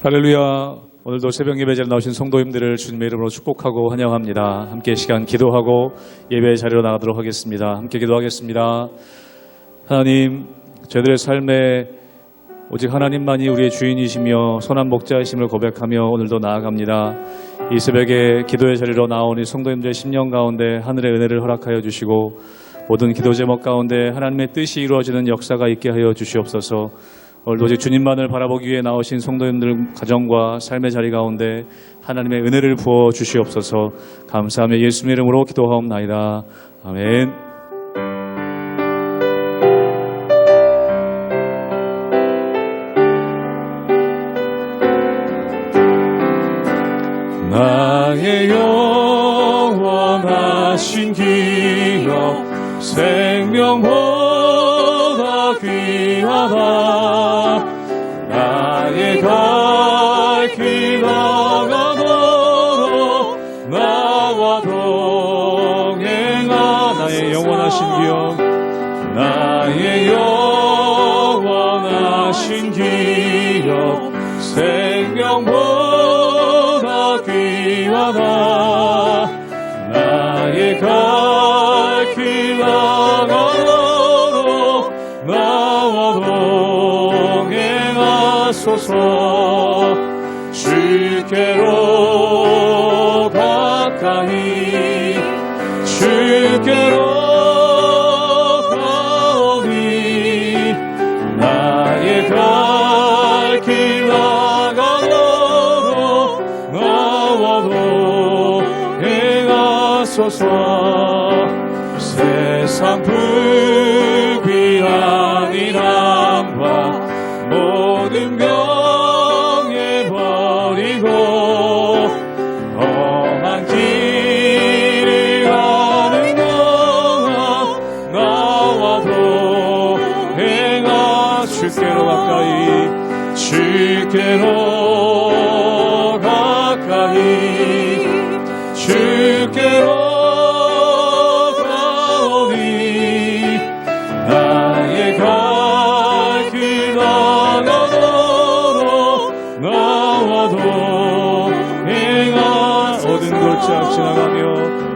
할렐루야. 오늘도 새벽 예배 자리에 나오신 성도님들을 주님의 이름으로 축복하고 환영합니다. 함께 시간 기도하고 예배 자리로 나가도록 하겠습니다. 함께 기도하겠습니다. 하나님, 저희들의 삶에 오직 하나님만이 우리의 주인이시며 선한 목자이심을 고백하며 오늘도 나아갑니다. 이 새벽에 기도의 자리로 나온 이 성도님들의 심령 가운데 하늘의 은혜를 허락하여 주시고 모든 기도 제목 가운데 하나님의 뜻이 이루어지는 역사가 있게 하여 주시옵소서. 오늘도 오직 주님만을 바라보기 위해 나오신 성도님들 가정과 삶의 자리 가운데 하나님의 은혜를 부어 주시옵소서. 감사하며 예수님의 이름으로 기도하옵나이다. 아멘. 나의 영원하신 기업 생명보다 귀하다. 나의 갈 길 나가도록 나와 동행하. 나의 영원하신 기업, 나의 영원하신 기업 생명보다 귀하다. 나의 갈 길 나가도록 나와 동행하소서. 주께로 가까이 주께로 가오니 나의 갈 길 나가도록 나와 동행하소서. 세상 불귀한 이 땅과 모든 병에 버리고 험한 길을 가는 동안 나와 동행하. 주께로 가까이 주께로 가까이 주께로 가오니 나의 갈 길 나가도록 나와 동행하. 얻은 골짝 지나가며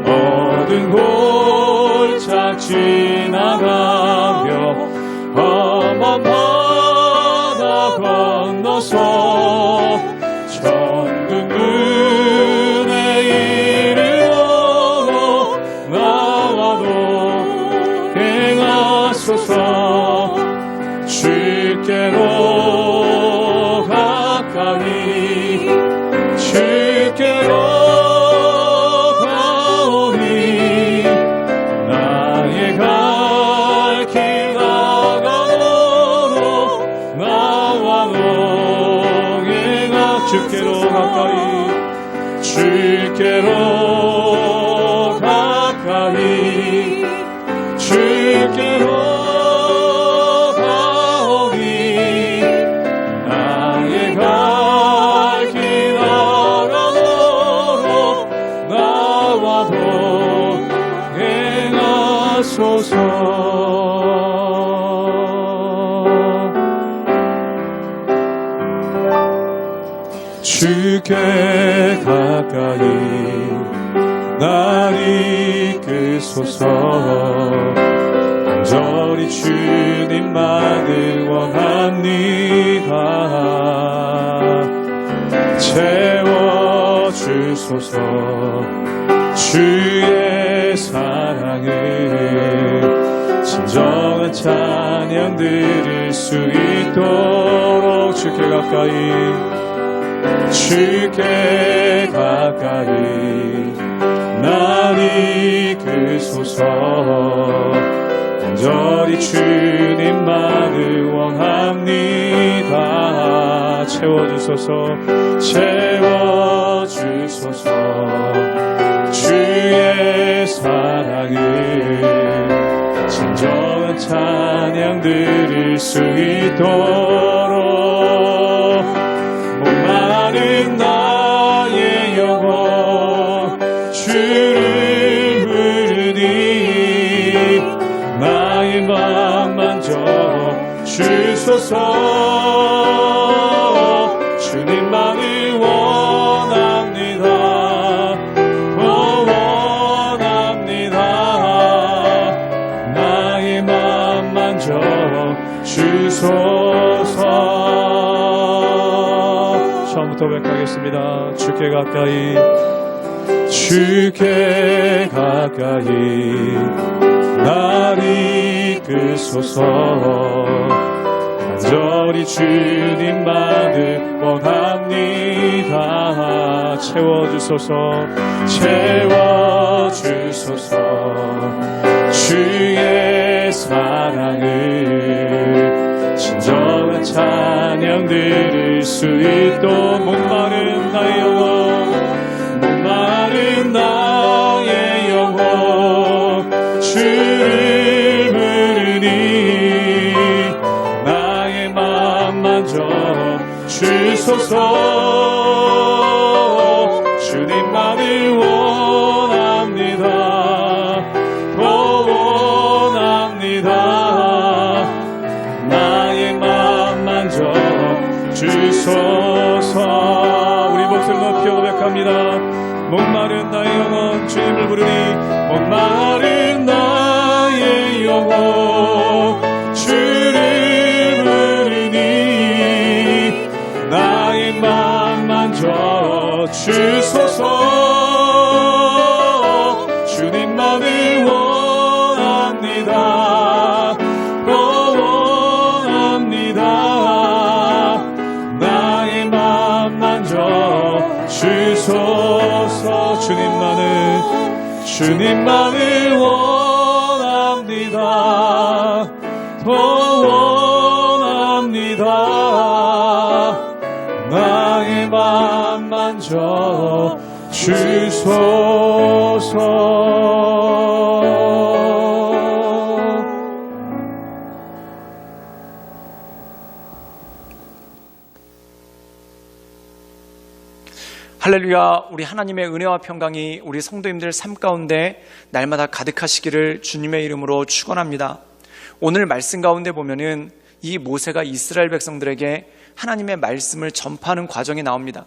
얻은 골짝 지나가며 험한 바다 건너서 천국 문에 이르러 나와 동행하소서. 주께로 가까이 주께로 가오니 나의 갈 길 나가도록 나와 동행하. 주께로 가까이 주께로 가까이 주께로 가오니 나의 갈 길 나가도록 나와 동행하소서. 주께 가까이 날 이끄소서. 간절히 주님만을 원합니다. 채워주소서. 주의 사랑을 진정한 찬양 드릴 수 있도록 주께 가까이 주께 가까이 날 이끄소서. 간절히 주님만을 원합니다. 채워주소서. 채워주소서. 주의 사랑을 진정한 찬양 드릴 수 있도록 목마른 나의 영혼 주를 부르니 나의 맘 만져 주소서. 주님만을 원합니다. 원합니다. 나의 맘 만져 주소서. 처음부터 고백하겠습니다. 주께 가까이, 주께 가까이 날 이끄소서. 간절히 주님만을 원합니다. 채워주소서. 채워주소서. 주의 사랑을 진정한 찬양 들을 수 있도록 목마른 나의 영혼, 목마른 나의 영혼 주를 부르니 나의 맘 만져 주소서. 주님만을 원합니다. 원합니다. 나의 맘 만져 주소서. 우리 목소리 높여 고백합니다. 목마른 나의 영혼 주님을 부르니 목마른 나의 영혼 주를 부르니 나의 맘 만져 주소서. 주님만을 원합니다. 원합니다. 나의 맘 만져 주소서. 주님만을 원합니다. 원합니다. 나의 맘 만져 주소서. 할렐루야. 우리 하나님의 은혜와 평강이 우리 성도님들 삶 가운데 날마다 가득하시기를 주님의 이름으로 축원합니다. 오늘 말씀 가운데 보면은 이 모세가 이스라엘 백성들에게 하나님의 말씀을 전파하는 과정이 나옵니다.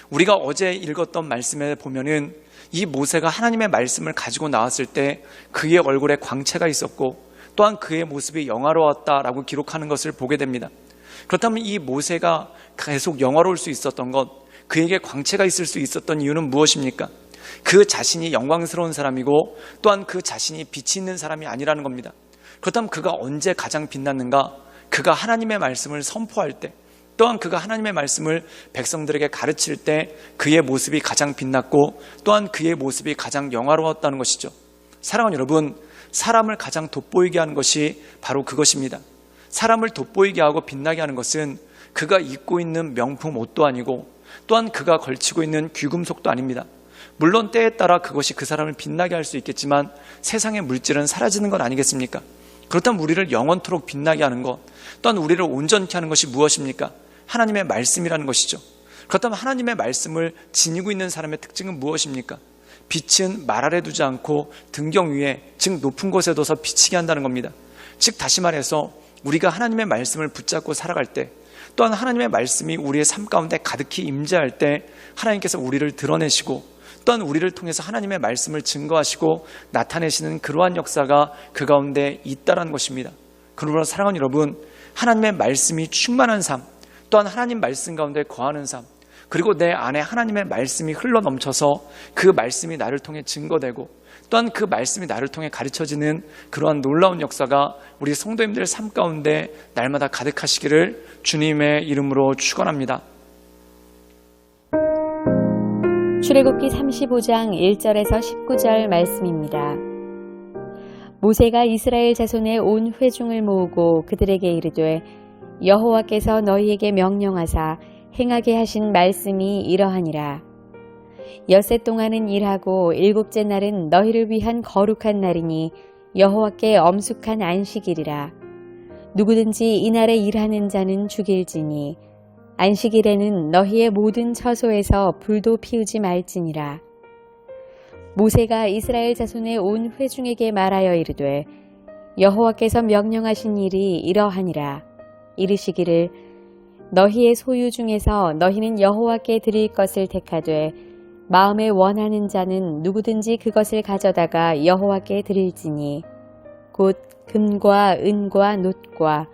우리가 어제 읽었던 말씀에 보면은 이 모세가 하나님의 말씀을 가지고 나왔을 때 그의 얼굴에 광채가 있었고 또한 그의 모습이 영화로웠다라고 기록하는 것을 보게 됩니다. 그렇다면 이 모세가 계속 영화로울 수 있었던 것, 그에게 광채가 있을 수 있었던 이유는 무엇입니까? 그 자신이 영광스러운 사람이고 또한 그 자신이 빛이 있는 사람이 아니라는 겁니다. 그렇다면 그가 언제 가장 빛났는가? 그가 하나님의 말씀을 선포할 때, 또한 그가 하나님의 말씀을 백성들에게 가르칠 때 그의 모습이 가장 빛났고 또한 그의 모습이 가장 영화로웠다는 것이죠. 사랑하는 여러분, 사람을 가장 돋보이게 하는 것이 바로 그것입니다. 사람을 돋보이게 하고 빛나게 하는 것은 그가 입고 있는 명품 옷도 아니고 또한 그가 걸치고 있는 귀금속도 아닙니다. 물론 때에 따라 그것이 그 사람을 빛나게 할 수 있겠지만 세상의 물질은 사라지는 것 아니겠습니까? 그렇다면 우리를 영원토록 빛나게 하는 것, 또한 우리를 온전케 하는 것이 무엇입니까? 하나님의 말씀이라는 것이죠. 그렇다면 하나님의 말씀을 지니고 있는 사람의 특징은 무엇입니까? 빛은 말 아래 두지 않고 등경 위에, 즉 높은 곳에 둬서 비치게 한다는 겁니다. 즉 다시 말해서 우리가 하나님의 말씀을 붙잡고 살아갈 때, 또한 하나님의 말씀이 우리의 삶 가운데 가득히 임재할 때 하나님께서 우리를 드러내시고 또한 우리를 통해서 하나님의 말씀을 증거하시고 나타내시는 그러한 역사가 그 가운데 있다는 것입니다. 그러므로 사랑하는 여러분, 하나님의 말씀이 충만한 삶, 또한 하나님 말씀 가운데 거하는 삶, 그리고 내 안에 하나님의 말씀이 흘러넘쳐서 그 말씀이 나를 통해 증거되고 또한 그 말씀이 나를 통해 가르쳐지는 그러한 놀라운 역사가 우리 성도님들 삶 가운데 날마다 가득하시기를 주님의 이름으로 축원합니다. 출애굽기 35장 1절에서 19절 말씀입니다. 모세가 이스라엘 자손의 온 회중을 모으고 그들에게 이르되 여호와께서 너희에게 명령하사 행하게 하신 말씀이 이러하니라. 엿새 동안은 일하고 일곱째 날은 너희를 위한 거룩한 날이니 여호와께 엄숙한 안식일이라. 누구든지 이날에 일하는 자는 죽일지니 안식일에는 너희의 모든 처소에서 불도 피우지 말지니라. 모세가 이스라엘 자손의 온 회중에게 말하여 이르되 여호와께서 명령하신 일이 이러하니라. 이르시기를 너희의 소유 중에서 너희는 여호와께 드릴 것을 택하되 마음에 원하는 자는 누구든지 그것을 가져다가 여호와께 드릴지니 곧 금과 은과 놋과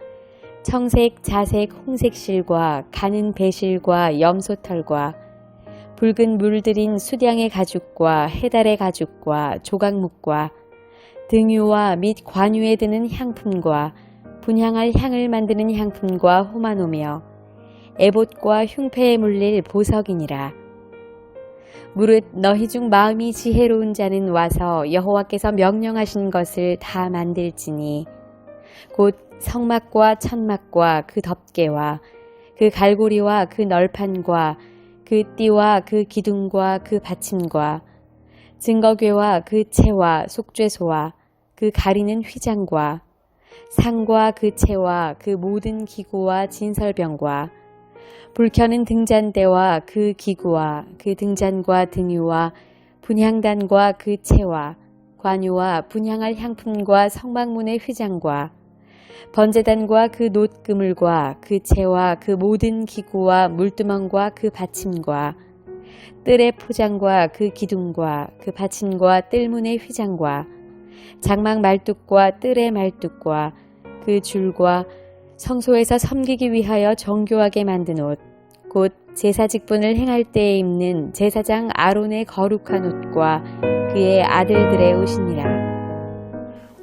청색, 자색, 홍색 실과 가는 배실과 염소털과 붉은 물들인 수량의 가죽과 해달의 가죽과 조각목과 등유와 및 관유에 드는 향품과 분향할 향을 만드는 향품과 호마노며 에봇과 흉패에 물릴 보석이니라. 무릇 너희 중 마음이 지혜로운 자는 와서 여호와께서 명령하신 것을 다 만들지니 곧 성막과 천막과 그 덮개와 그 갈고리와 그 널판과 그 띠와 그 기둥과 그 받침과 증거궤와 그 채와 속죄소와 그 가리는 휘장과 상과 그 채와 그 모든 기구와 진설병과 불 켜는 등잔대와 그 기구와 그 등잔과 등유와 분향단과 그 채와 관유와 분향할 향품과 성막문의 휘장과 번제단과 그 놋그물과 그 채와 그 모든 기구와 물두멍과 그 받침과 뜰의 포장과 그 기둥과 그 받침과 뜰문의 휘장과 장막 말뚝과 뜰의 말뚝과 그 줄과 성소에서 섬기기 위하여 정교하게 만든 옷, 곧 제사 직분을 행할 때에 입는 제사장 아론의 거룩한 옷과 그의 아들들의 옷이니라.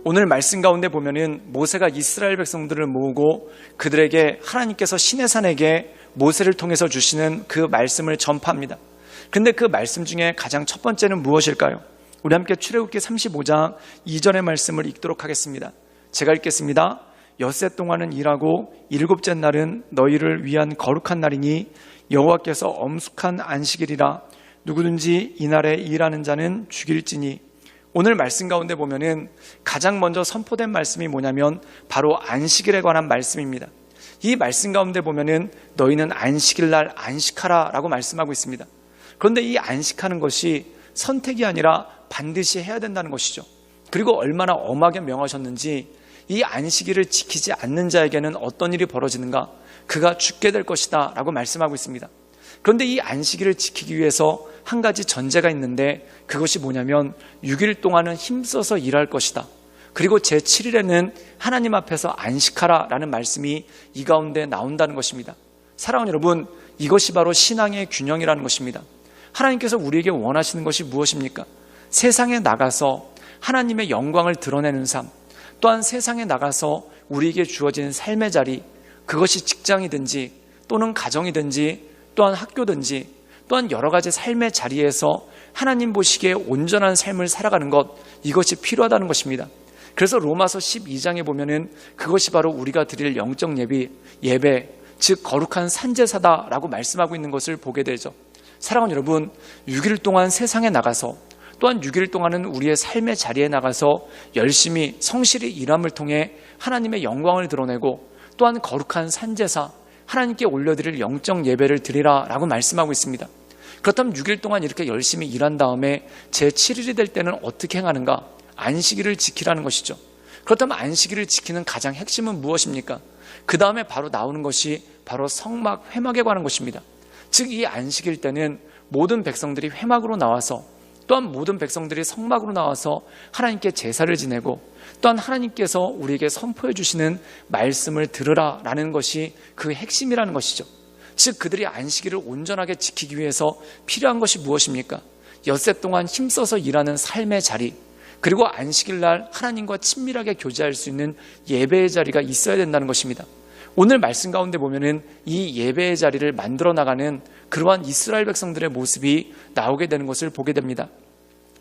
오늘 말씀 가운데 보면은 모세가 이스라엘 백성들을 모으고 그들에게 하나님께서 시내산에게 모세를 통해서 주시는 그 말씀을 전파합니다. 그런데 그 말씀 중에 가장 첫 번째는 무엇일까요? 우리 함께 출애굽기 35장 2절의 말씀을 읽도록 하겠습니다. 제가 읽겠습니다. 엿새 동안은 일하고 일곱째 날은 너희를 위한 거룩한 날이니 여호와께서 엄숙한 안식일이라 누구든지 이날에 일하는 자는 죽일지니. 오늘 말씀 가운데 보면은 가장 먼저 선포된 말씀이 뭐냐면 바로 안식일에 관한 말씀입니다. 이 말씀 가운데 보면은 너희는 안식일 날 안식하라 라고 말씀하고 있습니다. 그런데 이 안식하는 것이 선택이 아니라 반드시 해야 된다는 것이죠. 그리고 얼마나 엄하게 명하셨는지 이 안식일을 지키지 않는 자에게는 어떤 일이 벌어지는가? 그가 죽게 될 것이다 라고 말씀하고 있습니다. 그런데 이 안식일을 지키기 위해서 한 가지 전제가 있는데 그것이 뭐냐면 6일 동안은 힘써서 일할 것이다. 그리고 제7일에는 하나님 앞에서 안식하라 라는 말씀이 이 가운데 나온다는 것입니다. 사랑하는 여러분, 이것이 바로 신앙의 균형이라는 것입니다. 하나님께서 우리에게 원하시는 것이 무엇입니까? 세상에 나가서 하나님의 영광을 드러내는 삶, 또한 세상에 나가서 우리에게 주어진 삶의 자리, 그것이 직장이든지 또는 가정이든지 또한 학교든지 또한 여러 가지 삶의 자리에서 하나님 보시기에 온전한 삶을 살아가는 것, 이것이 필요하다는 것입니다. 그래서 로마서 12장에 보면은 그것이 바로 우리가 드릴 영적 예배, 즉 거룩한 산제사다라고 말씀하고 있는 것을 보게 되죠. 사랑하는 여러분, 6일 동안 세상에 나가서 또한 6일 동안은 우리의 삶의 자리에 나가서 열심히 성실히 일함을 통해 하나님의 영광을 드러내고 또한 거룩한 산제사, 하나님께 올려드릴 영적 예배를 드리라 라고 말씀하고 있습니다. 그렇다면 6일 동안 이렇게 열심히 일한 다음에 제7일이 될 때는 어떻게 행하는가? 안식일을 지키라는 것이죠. 그렇다면 안식일을 지키는 가장 핵심은 무엇입니까? 그 다음에 바로 나오는 것이 바로 성막, 회막에 관한 것입니다. 즉 이 안식일 때는 모든 백성들이 회막으로 나와서 또한 모든 백성들이 성막으로 나와서 하나님께 제사를 지내고 또한 하나님께서 우리에게 선포해 주시는 말씀을 들으라라는 것이 그 핵심이라는 것이죠. 즉 그들이 안식일을 온전하게 지키기 위해서 필요한 것이 무엇입니까? 엿새 동안 힘써서 일하는 삶의 자리, 그리고 안식일 날 하나님과 친밀하게 교제할 수 있는 예배의 자리가 있어야 된다는 것입니다. 오늘 말씀 가운데 보면은 이 예배의 자리를 만들어 나가는 그러한 이스라엘 백성들의 모습이 나오게 되는 것을 보게 됩니다.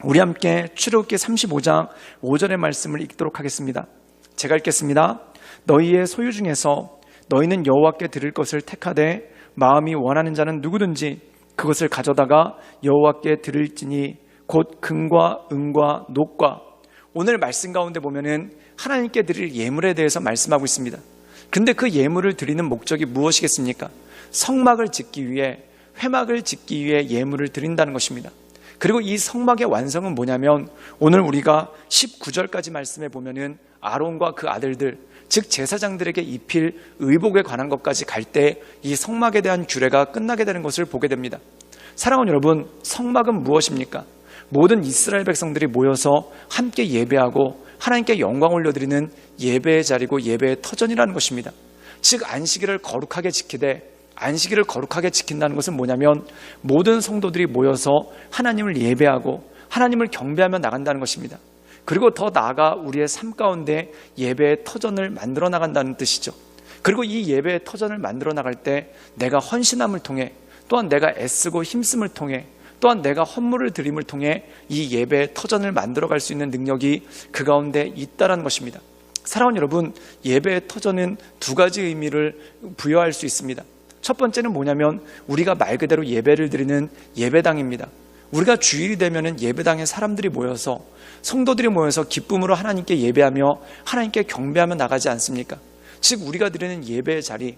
우리 함께 출애굽기 35장 5절의 말씀을 읽도록 하겠습니다. 제가 읽겠습니다. 너희의 소유 중에서 너희는 여호와께 드릴 것을 택하되 마음이 원하는 자는 누구든지 그것을 가져다가 여호와께 드릴지니 곧 금과 은과 놋과. 오늘 말씀 가운데 보면은 하나님께 드릴 예물에 대해서 말씀하고 있습니다. 근데 그 예물을 드리는 목적이 무엇이겠습니까? 성막을 짓기 위해, 회막을 짓기 위해 예물을 드린다는 것입니다. 그리고 이 성막의 완성은 뭐냐면 오늘 우리가 19절까지 말씀해 보면은 아론과 그 아들들, 즉 제사장들에게 입힐 의복에 관한 것까지 갈 때 이 성막에 대한 규례가 끝나게 되는 것을 보게 됩니다. 사랑하는 여러분, 성막은 무엇입니까? 모든 이스라엘 백성들이 모여서 함께 예배하고 하나님께 영광 올려드리는 예배의 자리고 예배의 터전이라는 것입니다. 즉 안식일을 거룩하게 지키되, 안식일을 거룩하게 지킨다는 것은 뭐냐면 모든 성도들이 모여서 하나님을 예배하고 하나님을 경배하며 나간다는 것입니다. 그리고 더 나아가 우리의 삶 가운데 예배의 터전을 만들어 나간다는 뜻이죠. 그리고 이 예배의 터전을 만들어 나갈 때 내가 헌신함을 통해, 또한 내가 애쓰고 힘씀을 통해, 또한 내가 헌물을 드림을 통해 이 예배의 터전을 만들어갈 수 있는 능력이 그 가운데 있다는 것입니다. 사랑하는 여러분, 예배의 터전은 두 가지 의미를 부여할 수 있습니다. 첫 번째는 뭐냐면 우리가 말 그대로 예배를 드리는 예배당입니다. 우리가 주일이 되면은 예배당에 사람들이 모여서, 성도들이 모여서 기쁨으로 하나님께 예배하며 하나님께 경배하며 나가지 않습니까? 즉 우리가 드리는 예배의 자리,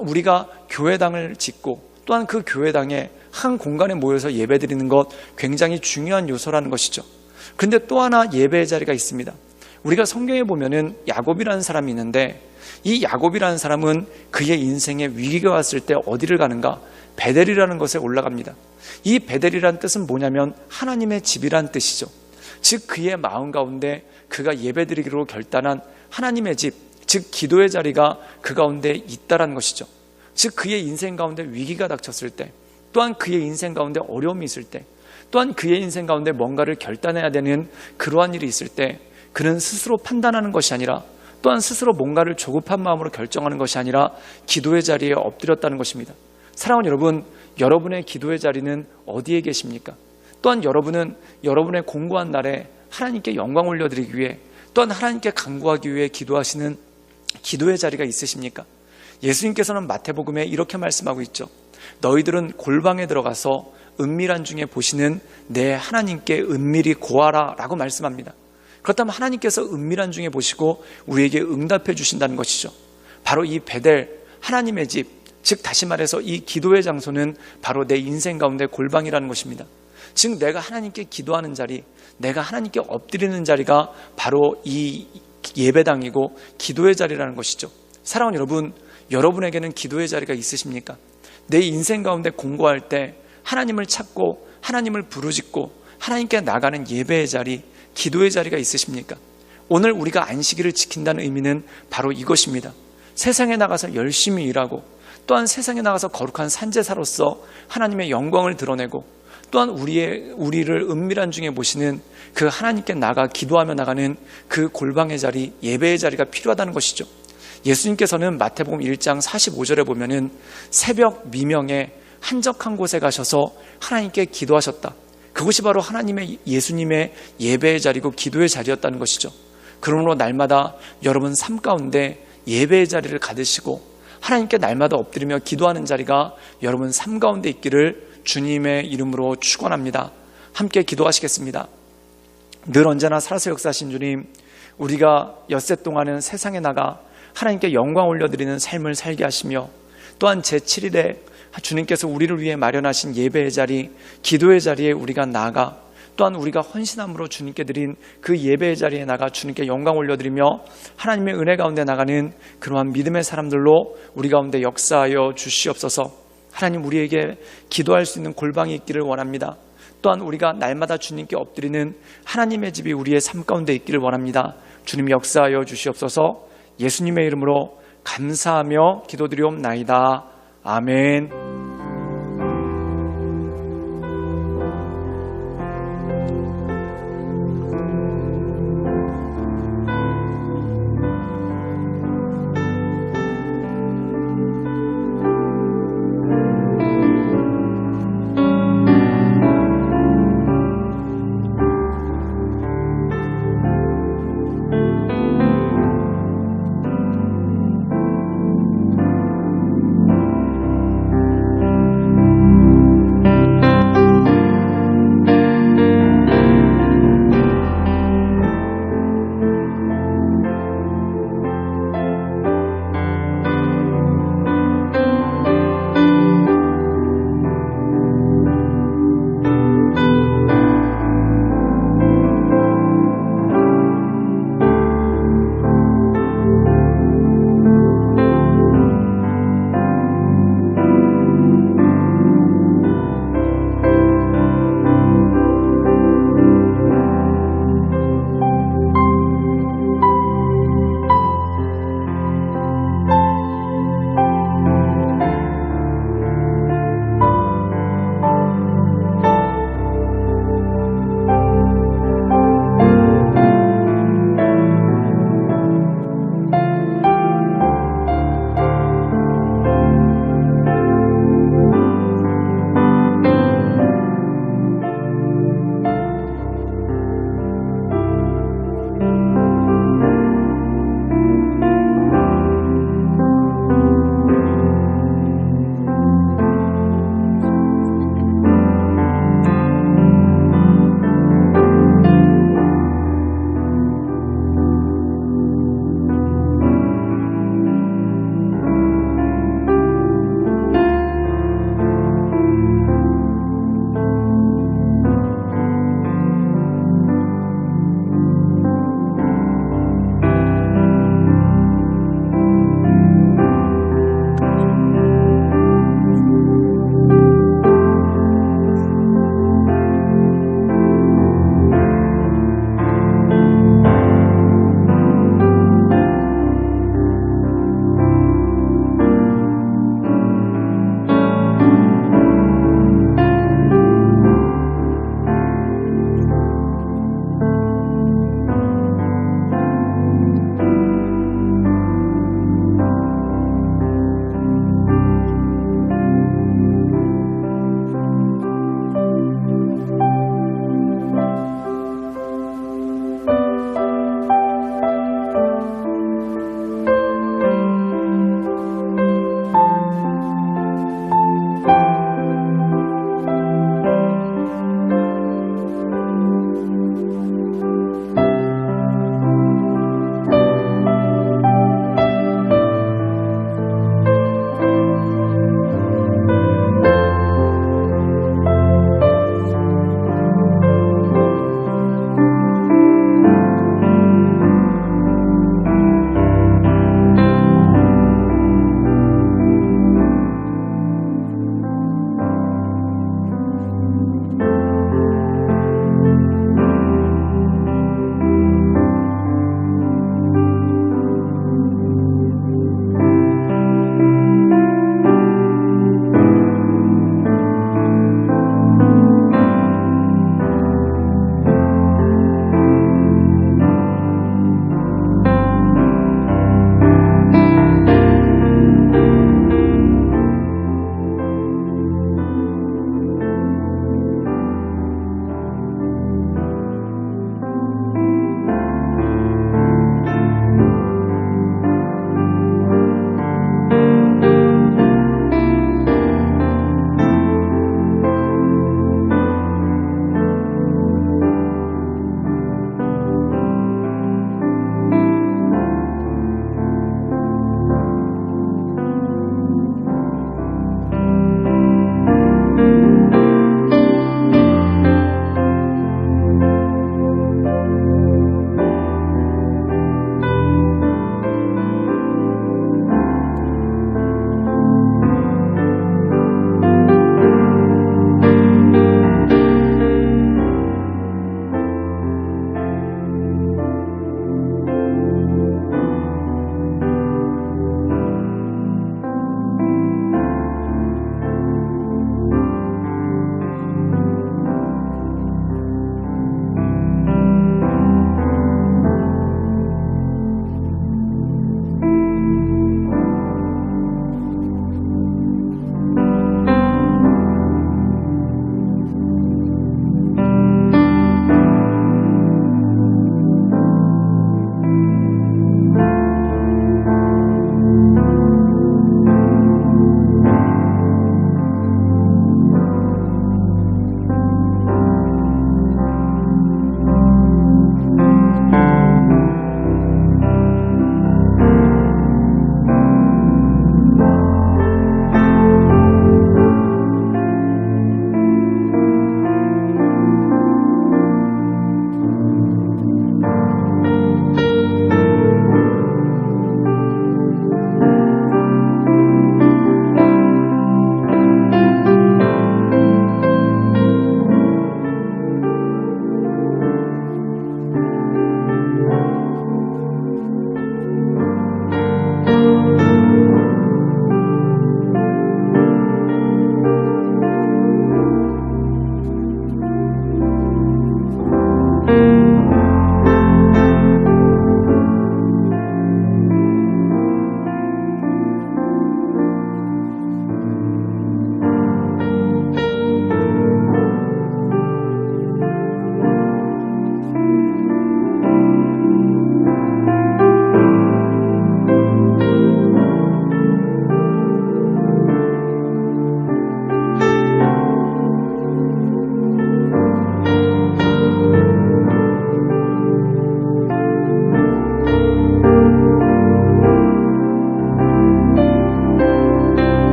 우리가 교회당을 짓고 또한 그 교회당에 한 공간에 모여서 예배 드리는 것 굉장히 중요한 요소라는 것이죠. 그런데 또 하나 예배의 자리가 있습니다. 우리가 성경에 보면은 야곱이라는 사람이 있는데 이 야곱이라는 사람은 그의 인생에 위기가 왔을 때 어디를 가는가? 베델이라는 것에 올라갑니다. 이 베델이라는 뜻은 뭐냐면 하나님의 집이란 뜻이죠. 즉 그의 마음 가운데 그가 예배드리기로 결단한 하나님의 집, 즉 기도의 자리가 그 가운데 있다라는 것이죠. 즉 그의 인생 가운데 위기가 닥쳤을 때, 또한 그의 인생 가운데 어려움이 있을 때, 또한 그의 인생 가운데 뭔가를 결단해야 되는 그러한 일이 있을 때 그는 스스로 판단하는 것이 아니라, 또한 스스로 뭔가를 조급한 마음으로 결정하는 것이 아니라 기도의 자리에 엎드렸다는 것입니다. 사랑하는 여러분, 여러분의 기도의 자리는 어디에 계십니까? 또한 여러분은 여러분의 공고한 날에 하나님께 영광 올려드리기 위해, 또한 하나님께 간구하기 위해 기도하시는 기도의 자리가 있으십니까? 예수님께서는 마태복음에 이렇게 말씀하고 있죠. 너희들은 골방에 들어가서 은밀한 중에 보시는 내 하나님께 은밀히 고하라 라고 말씀합니다. 그렇다면 하나님께서 은밀한 중에 보시고 우리에게 응답해 주신다는 것이죠. 바로 이 베델, 하나님의 집, 즉 다시 말해서 이 기도의 장소는 바로 내 인생 가운데 골방이라는 것입니다. 즉 내가 하나님께 기도하는 자리, 내가 하나님께 엎드리는 자리가 바로 이 예배당이고 기도의 자리라는 것이죠. 사랑하는 여러분, 여러분에게는 기도의 자리가 있으십니까? 내 인생 가운데 공고할 때 하나님을 찾고 하나님을 부르짖고 하나님께 나가는 예배의 자리, 기도의 자리가 있으십니까? 오늘 우리가 안식일을 지킨다는 의미는 바로 이것입니다. 세상에 나가서 열심히 일하고, 또한 세상에 나가서 거룩한 산제사로서 하나님의 영광을 드러내고, 또한 우리를 은밀한 중에 보시는 그 하나님께 나가 기도하며 나가는 그 골방의 자리, 예배의 자리가 필요하다는 것이죠. 예수님께서는 마태복음 1장 45절에 보면은 새벽 미명에 한적한 곳에 가셔서 하나님께 기도하셨다. 그것이 바로 예수님의 예배의 자리고 기도의 자리였다는 것이죠. 그러므로 날마다 여러분 삶 가운데 예배의 자리를 가지시고 하나님께 날마다 엎드리며 기도하는 자리가 여러분 삶 가운데 있기를 주님의 이름으로 축원합니다. 함께 기도하시겠습니다. 늘 언제나 살아서 역사하신 주님, 우리가 엿새 동안은 세상에 나가 하나님께 영광 올려드리는 삶을 살게 하시며, 또한 제7일에 주님께서 우리를 위해 마련하신 예배의 자리, 기도의 자리에 우리가 나아가, 또한 우리가 헌신함으로 주님께 드린 그 예배의 자리에 나가 주님께 영광 올려드리며 하나님의 은혜 가운데 나가는 그러한 믿음의 사람들로 우리 가운데 역사하여 주시옵소서. 하나님, 우리에게 기도할 수 있는 골방이 있기를 원합니다. 또한 우리가 날마다 주님께 엎드리는 하나님의 집이 우리의 삶 가운데 있기를 원합니다. 주님 역사하여 주시옵소서. 예수님의 이름으로 감사하며 기도드리옵나이다. 아멘.